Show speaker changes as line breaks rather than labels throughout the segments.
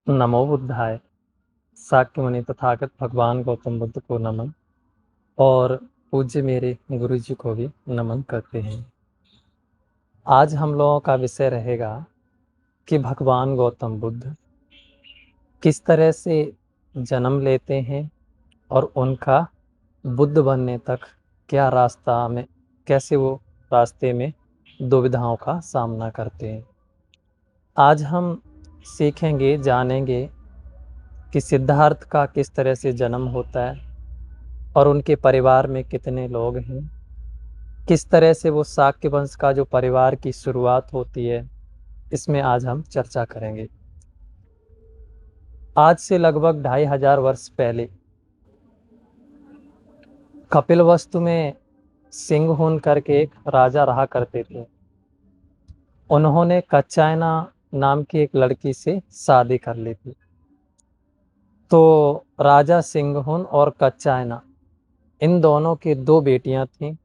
नमो बुद्धाय। शाक्य मुनि तथागत भगवान गौतम बुद्ध को नमन और पूज्य मेरे गुरु जी को भी नमन करते हैं। आज हम लोगों का विषय रहेगा कि भगवान गौतम बुद्ध किस तरह से जन्म लेते हैं और उनका बुद्ध बनने तक क्या रास्ता में कैसे वो रास्ते में दुविधाओं का सामना करते हैं। आज हम सीखेंगे जानेंगे कि सिद्धार्थ का किस तरह से जन्म होता है और उनके परिवार में कितने लोग हैं, किस तरह से वो शाक्य वंश का जो परिवार की शुरुआत होती है, इसमें आज हम चर्चा करेंगे। आज से लगभग 2500 वर्ष पहले कपिलवस्तु में सिंहहुन करके एक राजा रहा करते थे। उन्होंने कच्चायना नाम की एक लड़की से शादी कर ली थी। तो राजा सिंहहुन और कच्चायना इन दोनों की 2 बेटियां थीं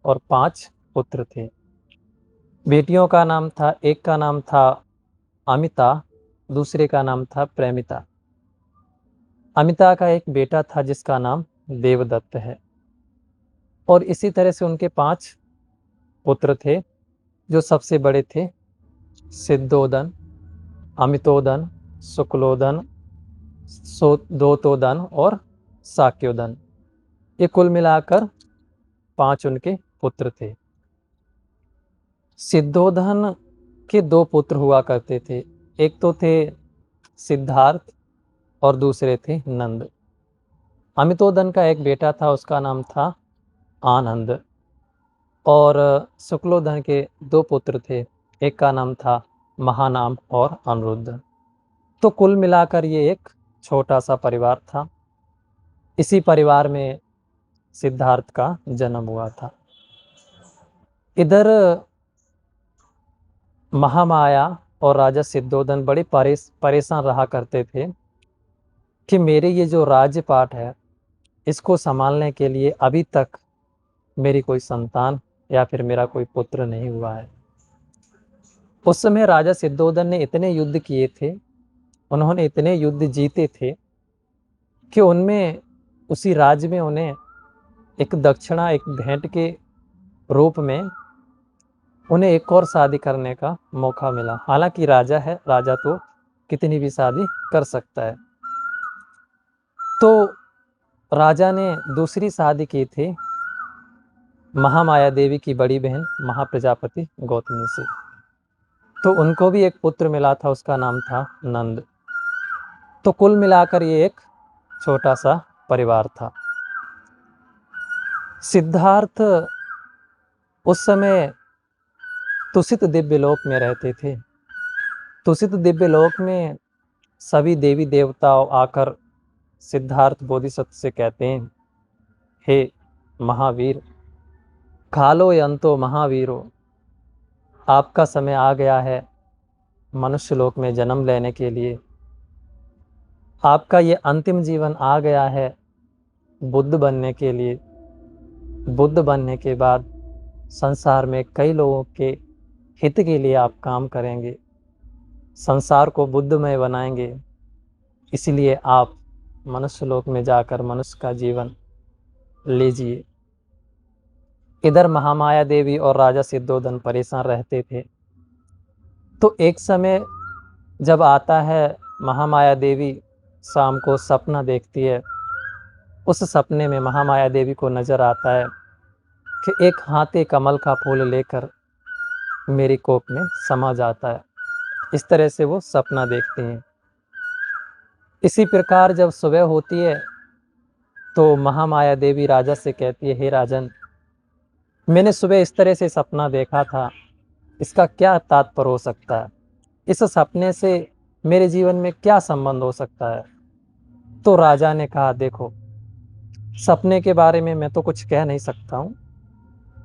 और 5 पुत्र थे। बेटियों का नाम था, एक का नाम था अमिता, दूसरे का नाम था प्रेमिता। अमिता का एक बेटा था जिसका नाम देवदत्त है और इसी तरह से उनके 5 पुत्र थे, जो सबसे बड़े थे सिद्धोदन, अमितोदन, शुक्लोदन, दोतोदन और शाक्योदन। ये कुल मिलाकर 5 उनके पुत्र थे। सिद्धोधन के 2 पुत्र हुआ करते थे, एक तो थे सिद्धार्थ और दूसरे थे नंद। अमितोदन का एक बेटा था, उसका नाम था आनंद। और शुक्लोधन के 2 पुत्र थे, एक का नाम था महानाम और अनिरुद्ध। तो कुल मिलाकर ये एक छोटा सा परिवार था। इसी परिवार में सिद्धार्थ का जन्म हुआ था। इधर महामाया और राजा सिद्धोधन बड़े परेशान रहा करते थे कि मेरे ये जो राज्यपाट है, इसको संभालने के लिए अभी तक मेरी कोई संतान या फिर मेरा कोई पुत्र नहीं हुआ है। उस समय राजा सिद्धोधन ने इतने युद्ध किए थे, उन्होंने इतने युद्ध जीते थे कि उनमें उसी राज्य में उन्हें एक दक्षिणा, एक भेंट के रूप में उन्हें एक और शादी करने का मौका मिला। हालांकि राजा है, राजा तो कितनी भी शादी कर सकता है। तो राजा ने दूसरी शादी की थी महामाया देवी की बड़ी बहन महाप्रजापति गौतमी से। तो उनको भी एक पुत्र मिला था, उसका नाम था नंद। तो कुल मिलाकर ये एक छोटा सा परिवार था। सिद्धार्थ उस समय तुषित दिव्यलोक में रहते थे। तुषित दिव्यलोक में सभी देवी देवताओं आकर सिद्धार्थ बोधिसत्व से कहते हैं, हे महावीर, कालो यंतो महावीरो, आपका समय आ गया है मनुष्य लोक में जन्म लेने के लिए। आपका ये अंतिम जीवन आ गया है बुद्ध बनने के लिए। बुद्ध बनने के बाद संसार में कई लोगों के हित के लिए आप काम करेंगे, संसार को बुद्धमय बनाएंगे। इसलिए आप मनुष्य लोक में जाकर मनुष्य का जीवन लीजिए। इधर महामाया देवी और राजा सिद्धोधन परेशान रहते थे। तो एक समय जब आता है, महामाया देवी शाम को सपना देखती है। उस सपने में महामाया देवी को नजर आता है कि एक हाथी कमल का फूल लेकर मेरी कोख में समा जाता है। इस तरह से वो सपना देखते हैं। इसी प्रकार जब सुबह होती है तो महामाया देवी राजा से कहती है, हे राजन, मैंने सुबह इस तरह से सपना देखा था, इसका क्या तात्पर्य हो सकता है? इस सपने से मेरे जीवन में क्या संबंध हो सकता है? तो राजा ने कहा, देखो, सपने के बारे में मैं तो कुछ कह नहीं सकता हूँ,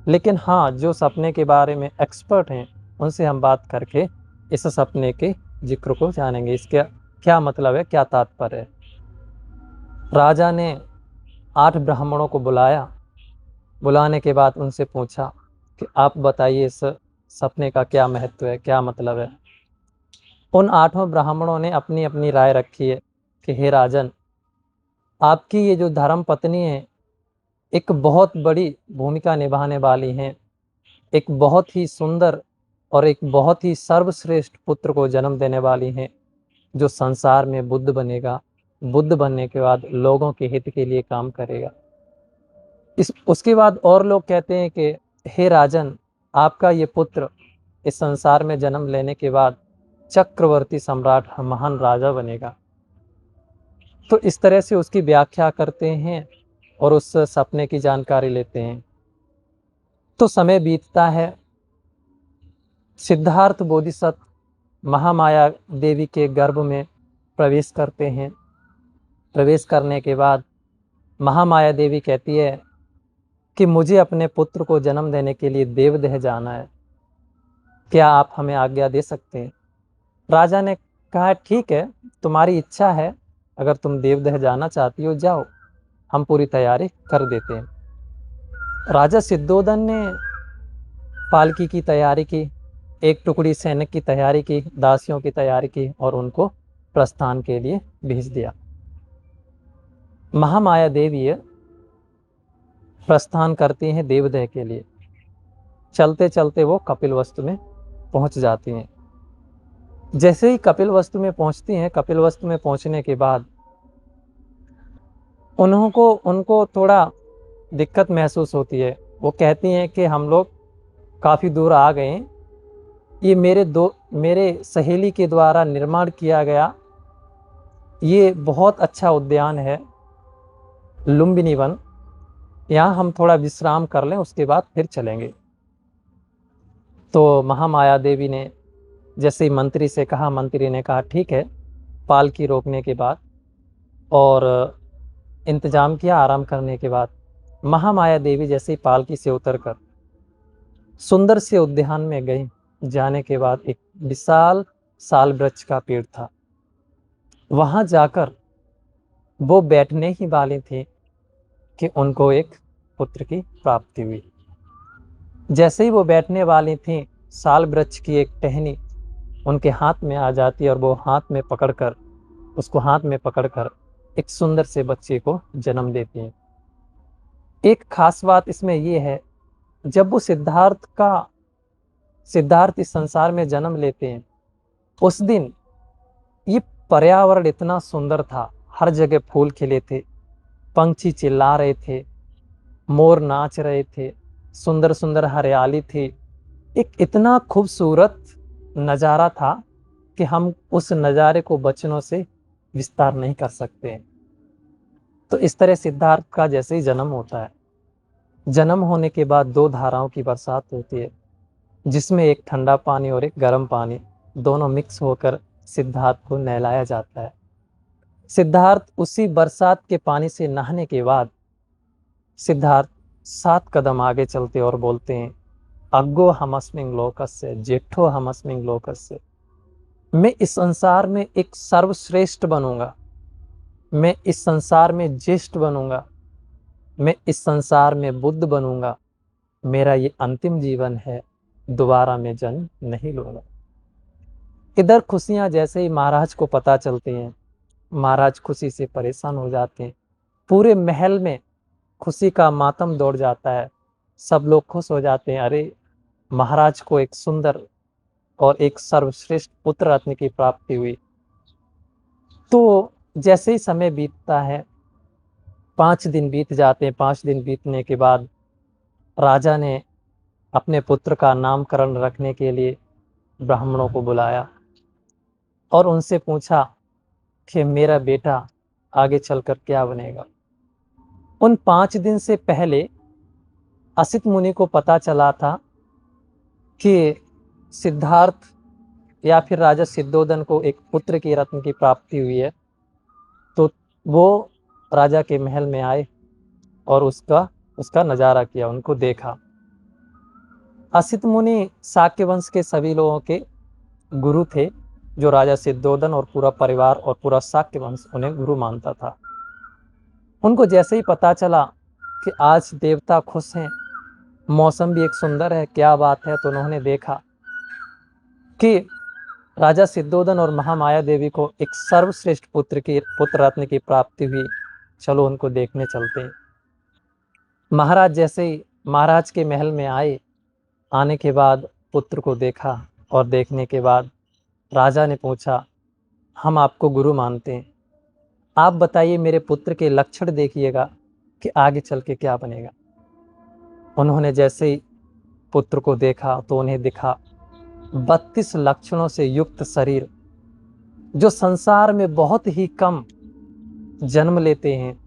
लेकिन हाँ, जो सपने के बारे में एक्सपर्ट हैं उनसे हम बात करके इस सपने के जिक्र को जानेंगे, इसका क्या मतलब है, क्या तात्पर्य है। राजा ने 8 ब्राह्मणों को बुलाया। बुलाने के बाद उनसे पूछा कि आप बताइए, इस सपने का क्या महत्व है, क्या मतलब है। उन 8 ब्राह्मणों ने अपनी अपनी राय रखी है कि हे राजन, आपकी ये जो धर्म पत्नी है एक बहुत बड़ी भूमिका निभाने वाली हैं, एक बहुत ही सुंदर और एक बहुत ही सर्वश्रेष्ठ पुत्र को जन्म देने वाली हैं, जो संसार में बुद्ध बनेगा। बुद्ध बनने के बाद लोगों के हित के लिए काम करेगा। इस उसके बाद और लोग कहते हैं कि हे राजन, आपका ये पुत्र इस संसार में जन्म लेने के बाद चक्रवर्ती सम्राट महान राजा बनेगा। तो इस तरह से उसकी व्याख्या करते हैं और उस सपने की जानकारी लेते हैं। तो समय बीतता है। सिद्धार्थ बोधिसत्व महामाया देवी के गर्भ में प्रवेश करते हैं। प्रवेश करने के बाद महामाया देवी कहती है कि मुझे अपने पुत्र को जन्म देने के लिए देवदह जाना है, क्या आप हमें आज्ञा दे सकते हैं? राजा ने कहा ठीक है, तुम्हारी इच्छा है, अगर तुम देवदह जाना चाहती हो जाओ, हम पूरी तैयारी कर देते हैं। राजा सिद्धोदन ने पालकी की तैयारी की, एक टुकड़ी सैनिक की तैयारी की, दासियों की तैयारी की और उनको प्रस्थान के लिए भेज दिया। महामाया देवी प्रस्थान करती हैं देवदह के लिए। चलते चलते वो कपिलवस्तु में पहुंच जाती हैं। जैसे ही कपिलवस्तु में पहुंचती हैं, कपिलवस्तु में पहुंचने के बाद उनको थोड़ा दिक्कत महसूस होती है। वो कहती हैं कि हम लोग काफ़ी दूर आ गए हैं, ये मेरे सहेली के द्वारा निर्माण किया गया ये बहुत अच्छा उद्यान है लुम्बिनी वन, यहाँ हम थोड़ा विश्राम कर लें, उसके बाद फिर चलेंगे। तो महामाया देवी ने जैसे ही मंत्री से कहा, मंत्री ने कहा ठीक है। पालकी रोकने के बाद और इंतजाम किया, आराम करने के बाद महामाया देवी जैसे ही पालकी से उतरकर सुंदर से उद्यान में गई। जाने के बाद एक विशाल साल वृक्ष का पेड़ था। वहां जाकर वो बैठने ही वाली थी कि उनको एक पुत्र की प्राप्ति हुई। जैसे ही वो बैठने वाली थी, साल वृक्ष की एक टहनी उनके हाथ में आ जाती है और वो उसको हाथ में पकड़कर एक सुंदर से बच्चे को जन्म देती हैं। एक खास बात इसमें ये है, जब वो सिद्धार्थ इस संसार में जन्म लेते हैं, उस दिन ये पर्यावरण इतना सुंदर था, हर जगह फूल खिले थे, पंछी चिल्ला रहे थे, मोर नाच रहे थे, सुंदर सुंदर हरियाली थी। एक इतना खूबसूरत नज़ारा था कि हम उस नज़ारे को वचनों से विस्तार नहीं कर सकते हैं। तो इस तरह सिद्धार्थ का जैसे ही जन्म होता है, जन्म होने के बाद 2 धाराओं की बरसात होती है, जिसमें एक ठंडा पानी और एक गर्म पानी दोनों मिक्स होकर सिद्धार्थ को नहलाया जाता है। सिद्धार्थ उसी बरसात के पानी से नहाने के बाद सिद्धार्थ 7 कदम आगे चलते और बोलते हैं, अग्गो हमस्मिंग लोकस्य जेठो हमस्मिंग लोकस्य। मैं इस संसार में एक सर्वश्रेष्ठ बनूंगा, मैं इस संसार में ज्येष्ठ बनूंगा, मैं इस संसार में बुद्ध बनूंगा। मेरा ये अंतिम जीवन है, दोबारा मैं जन्म नहीं लूंगा। इधर खुशियां जैसे ही महाराज को पता चलती हैं, महाराज खुशी से परेशान हो जाते हैं। पूरे महल में खुशी का मातम दौड़ जाता है। सब लोग खुश हो जाते हैं, अरे महाराज को एक सुंदर और एक सर्वश्रेष्ठ पुत्र रत्न की प्राप्ति हुई। तो जैसे ही समय बीतता है, 5 दिन बीत जाते हैं। 5 दिन बीतने के बाद राजा ने अपने पुत्र का नामकरण रखने के लिए ब्राह्मणों को बुलाया और उनसे पूछा कि मेरा बेटा आगे चलकर क्या बनेगा। उन 5 दिन से पहले असित मुनि को पता चला था कि सिद्धार्थ या फिर राजा सिद्धोदन को एक पुत्र की रत्न की प्राप्ति हुई है। तो वो राजा के महल में आए और उसका नज़ारा किया, उनको देखा। असित मुनि शाक्य वंश के सभी लोगों के गुरु थे, जो राजा सिद्धोदन और पूरा परिवार और पूरा शाक्य वंश उन्हें गुरु मानता था। उनको जैसे ही पता चला कि आज देवता खुश हैं, मौसम भी एक सुंदर है, क्या बात है, तो उन्होंने देखा कि राजा सिद्धोधन और महामाया देवी को एक सर्वश्रेष्ठ पुत्र रत्न की प्राप्ति हुई। चलो उनको देखने चलते हैं। महाराज जैसे ही महाराज के महल में आए, आने के बाद पुत्र को देखा और देखने के बाद राजा ने पूछा, हम आपको गुरु मानते हैं, आप बताइए मेरे पुत्र के लक्षण देखिएगा कि आगे चल के क्या बनेगा। उन्होंने जैसे ही पुत्र को देखा तो उन्हें दिखा 32 लक्षणों से युक्त शरीर, जो संसार में बहुत ही कम जन्म लेते हैं,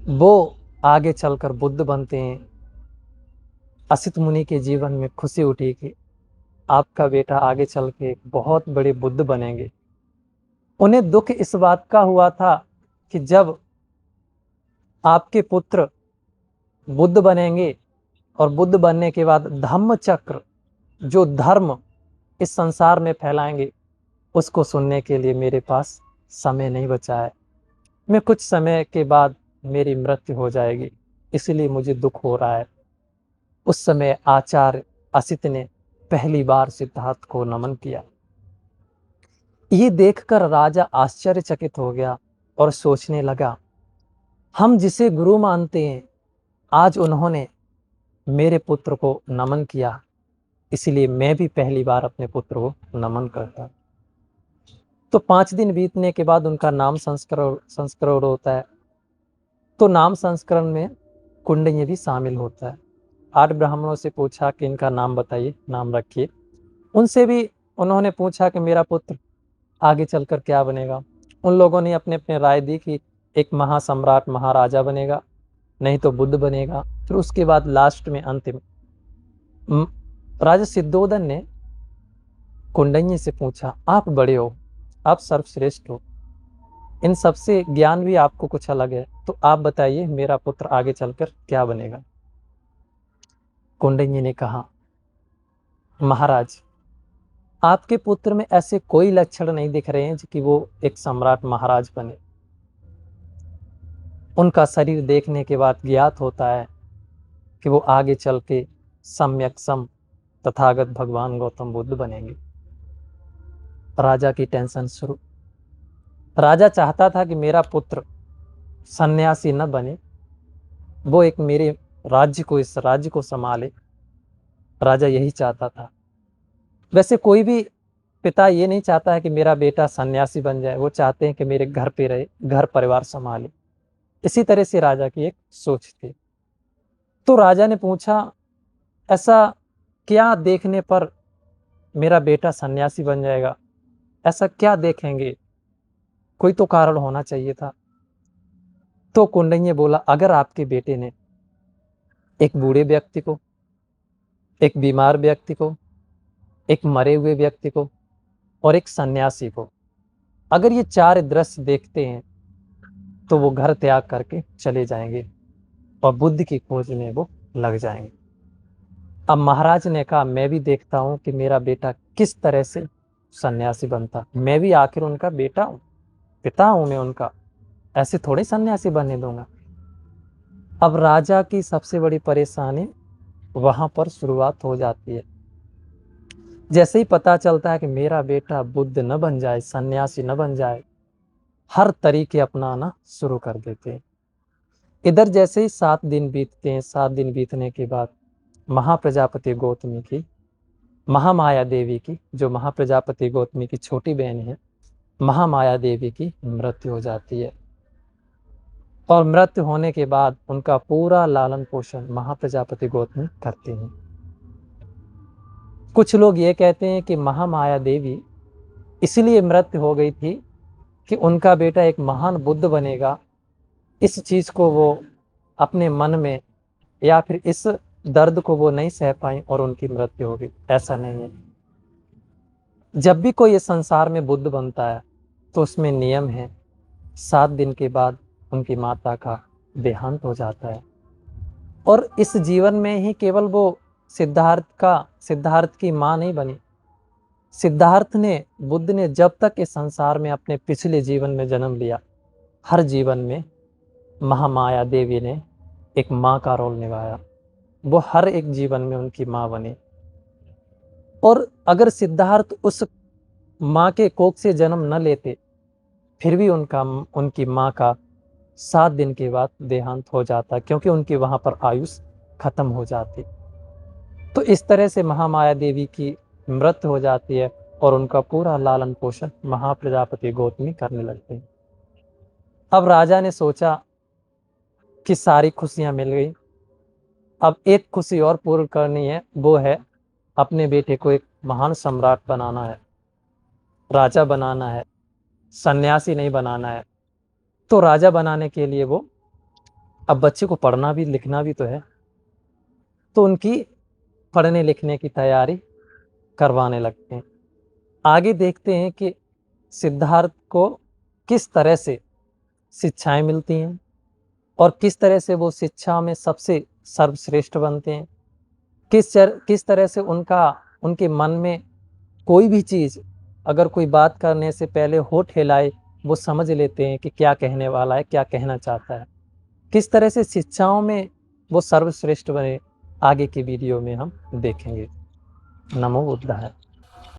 वो आगे चलकर बुद्ध बनते हैं। असित मुनि के जीवन में खुशी उठी कि आपका बेटा आगे चल के बहुत बड़े बुद्ध बनेंगे। उन्हें दुख इस बात का हुआ था कि जब आपके पुत्र बुद्ध बनेंगे और बुद्ध बनने के बाद धम्म चक्र, जो धर्म इस संसार में फैलाएंगे, उसको सुनने के लिए मेरे पास समय नहीं बचा है। मैं कुछ समय के बाद मेरी मृत्यु हो जाएगी, इसलिए मुझे दुख हो रहा है। उस समय आचार्य असित ने पहली बार सिद्धार्थ को नमन किया। ये देखकर राजा आश्चर्यचकित हो गया और सोचने लगा, हम जिसे गुरु मानते हैं, आज उन्होंने मेरे पुत्र को नमन किया, इसलिए मैं भी पहली बार अपने पुत्र को नमन करता। तो 5 दिन बीतने के बाद उनका नाम संस्करण होता है। तो नाम संस्करण में कुंडली भी शामिल होता है। 8 ब्राह्मणों से पूछा कि इनका नाम बताइए, नाम रखिए। उनसे भी उन्होंने पूछा कि मेरा पुत्र आगे चलकर क्या बनेगा। उन लोगों ने अपने अपने राय दी कि एक महासम्राट महाराजा बनेगा, नहीं तो बुद्ध बनेगा। फिर उसके बाद लास्ट में अंतिम राजा सिद्धोधन ने कुंडली से पूछा, आप बड़े हो, आप सर्वश्रेष्ठ हो, इन सबसे ज्ञान भी आपको कुछ अलग है, तो आप बताइए मेरा पुत्र आगे चलकर क्या बनेगा। कुंडली ने कहा, महाराज आपके पुत्र में ऐसे कोई लक्षण नहीं दिख रहे हैं कि वो एक सम्राट महाराज बने। उनका शरीर देखने के बाद ज्ञात होता है कि वो आगे चल के सम्यक सम तथागत भगवान गौतम बुद्ध बनेंगे। राजा की टेंशन शुरू। राजा चाहता था कि मेरा पुत्र सन्यासी न बने, वो एक मेरे इस राज्य को संभाले। राजा यही चाहता था। वैसे कोई भी पिता ये नहीं चाहता है कि मेरा बेटा सन्यासी बन जाए, वो चाहते हैं कि मेरे घर पे रहे, घर परिवार संभाले। इसी तरह से राजा की एक सोच थी। तो राजा ने पूछा, ऐसा क्या देखने पर मेरा बेटा सन्यासी बन जाएगा? ऐसा क्या देखेंगे? कोई तो कारण होना चाहिए था। तो कुंडली ने बोला, अगर आपके बेटे ने एक बूढ़े व्यक्ति को, एक बीमार व्यक्ति को, एक मरे हुए व्यक्ति को और एक सन्यासी को, अगर ये 4 दृश्य देखते हैं तो वो घर त्याग करके चले जाएंगे और बुद्ध की खोज में वो लग जाएंगे। अब महाराज ने कहा, मैं भी देखता हूं कि मेरा बेटा किस तरह से सन्यासी बनता। मैं भी आखिर उनका बेटा हूं, पिता हूं मैं उनका, ऐसे थोड़े सन्यासी बनने दूंगा। अब राजा की सबसे बड़ी परेशानी वहां पर शुरुआत हो जाती है। जैसे ही पता चलता है कि मेरा बेटा बुद्ध न बन जाए, सन्यासी न बन जाए, हर तरीके अपनाना शुरू कर देते हैं। इधर जैसे ही 7 दिन बीतते हैं, 7 दिन बीतने के बाद महाप्रजापति गौतमी की, महामाया देवी की, जो महाप्रजापति गौतमी की छोटी बहन है, महामाया देवी की मृत्यु हो जाती है। और मृत्यु होने के बाद उनका पूरा लालन पोषण महाप्रजापति गौतमी करते हैं। कुछ लोग ये कहते हैं कि महामाया देवी इसलिए मृत्यु हो गई थी कि उनका बेटा एक महान बुद्ध बनेगा, इस चीज को वो अपने मन में, या फिर इस दर्द को वो नहीं सह पाई और उनकी मृत्यु हो गई। ऐसा नहीं है। जब भी कोई इस संसार में बुद्ध बनता है तो उसमें नियम है, 7 दिन के बाद उनकी माता का देहांत हो जाता है। और इस जीवन में ही केवल वो सिद्धार्थ की माँ नहीं बनी। बुद्ध ने जब तक इस संसार में अपने पिछले जीवन में जन्म लिया, हर जीवन में महामाया देवी ने एक माँ का रोल निभाया। वो हर एक जीवन में उनकी माँ बनी। और अगर सिद्धार्थ उस माँ के कोख से जन्म न लेते, फिर भी उनकी माँ का 7 दिन के बाद देहांत हो जाता, क्योंकि उनकी वहाँ पर आयुष खत्म हो जाती। तो इस तरह से महामाया देवी की मृत्यु हो जाती है और उनका पूरा लालन पोषण महाप्रजापति गौतमी करने लगते हैं। अब राजा ने सोचा कि सारी खुशियां मिल गई, अब एक खुशी और पूर्ण करनी है, वो है अपने बेटे को एक महान सम्राट बनाना है, राजा बनाना है, सन्यासी नहीं बनाना है। तो राजा बनाने के लिए वो, अब बच्चे को पढ़ना भी लिखना भी तो है, तो उनकी पढ़ने लिखने की तैयारी करवाने लगते हैं। आगे देखते हैं कि सिद्धार्थ को किस तरह से शिक्षाएं मिलती हैं और किस तरह से वो शिक्षा में सबसे सर्वश्रेष्ठ बनते हैं। किस तरह से उनके मन में कोई भी चीज़, अगर कोई बात करने से पहले होठ हिलाए, वो समझ लेते हैं कि क्या कहने वाला है, क्या कहना चाहता है। किस तरह से शिक्षाओं में वो सर्वश्रेष्ठ बने, आगे की वीडियो में हम देखेंगे। नमो बुद्धाय।